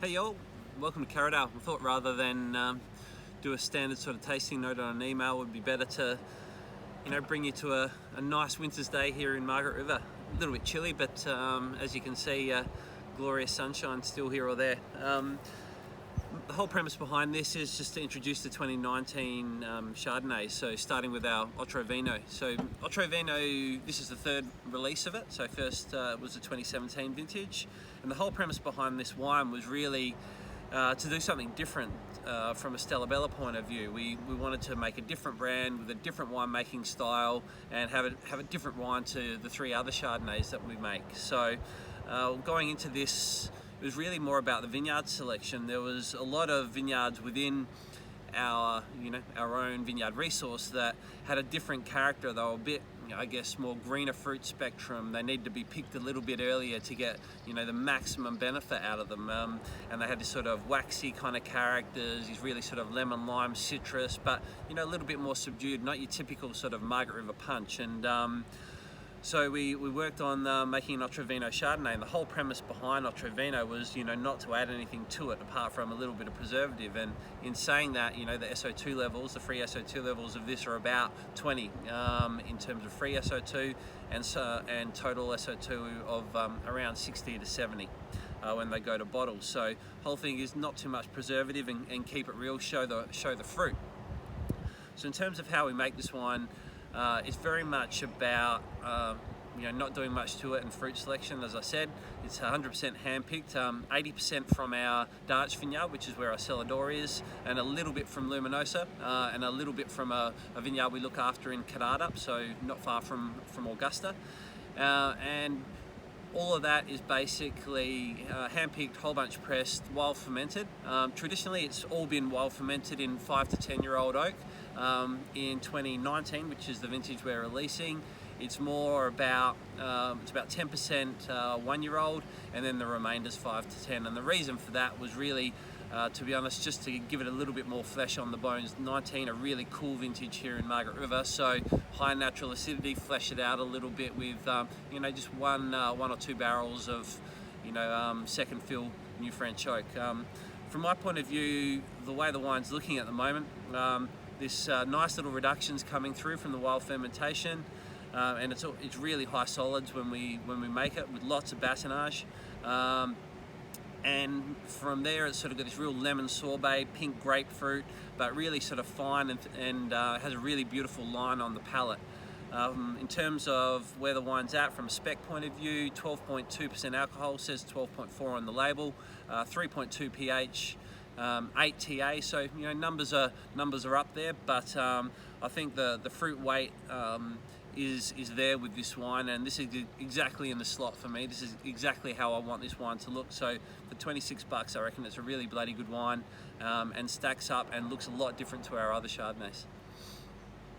Hey y'all, welcome to Carradale. I thought rather than do a standard sort of tasting note on an email, it would be better to, bring you to a nice winter's day here in Margaret River. A little bit chilly, but as you can see, glorious sunshine still here or there. The whole premise behind this is just to introduce the 2019 Chardonnay, so starting with our Otro Vino. So Otro Vino, this is the third release of it. So first was the 2017 vintage, and the whole premise behind this wine was really to do something different from a Stella Bella point of view. We wanted to make a different brand with a different winemaking style and have a different wine to the three other Chardonnays that we make. So going into this, it was really more about the vineyard selection. There was a lot of vineyards within our own vineyard resource that had a different character. They were a bit, I guess, more greener fruit spectrum. They needed to be picked a little bit earlier to get, the maximum benefit out of them. And they had this sort of waxy kind of characters, these really sort of lemon, lime, citrus, but, a little bit more subdued, not your typical sort of Margaret River punch. And so we worked on making an Otro Vino Chardonnay, and the whole premise behind Otro Vino was, not to add anything to it apart from a little bit of preservative. And in saying that, the SO2 levels, the free SO2 levels of this are about 20 in terms of free SO2, and total SO2 of around 60 to 70 when they go to bottle. So whole thing is not too much preservative and keep it real, show the fruit. So in terms of how we make this wine, it's very much about not doing much to it in fruit selection. As I said, it's 100% hand-picked, 80% from our Dutch vineyard, which is where our Celador is, and a little bit from Luminosa, and a little bit from a vineyard we look after in Cadata, so not far from Augusta. And all of that is basically hand-picked, whole bunch pressed, wild fermented. Traditionally, it's all been wild fermented in 5 to 10-year-old oak. In 2019, which is the vintage we're releasing, it's more about 10% 1-year-old, and then the remainder's 5 to 10. And the reason for that was really, to be honest, just to give it a little bit more flesh on the bones. 19, a really cool vintage here in Margaret River, so high natural acidity, flesh it out a little bit with just one or two barrels of second fill new French oak. From my point of view, the way the wine's looking at the moment, this nice little reductions coming through from the wild fermentation, and it's really high solids when we make it, with lots of batonnage. And from there, it's sort of got this real lemon sorbet, pink grapefruit, but really sort of fine and has a really beautiful line on the palate. In terms of where the wine's at from a spec point of view, 12.2% alcohol, says 12.4 on the label, 3.2 pH, 8 TA, so numbers are up there, but I think the fruit weight is there with this wine, and this is exactly in the slot for me. This is exactly how I want this wine to look. So for 26 bucks, I reckon it's a really bloody good wine, and stacks up and looks a lot different to our other Chardonnays.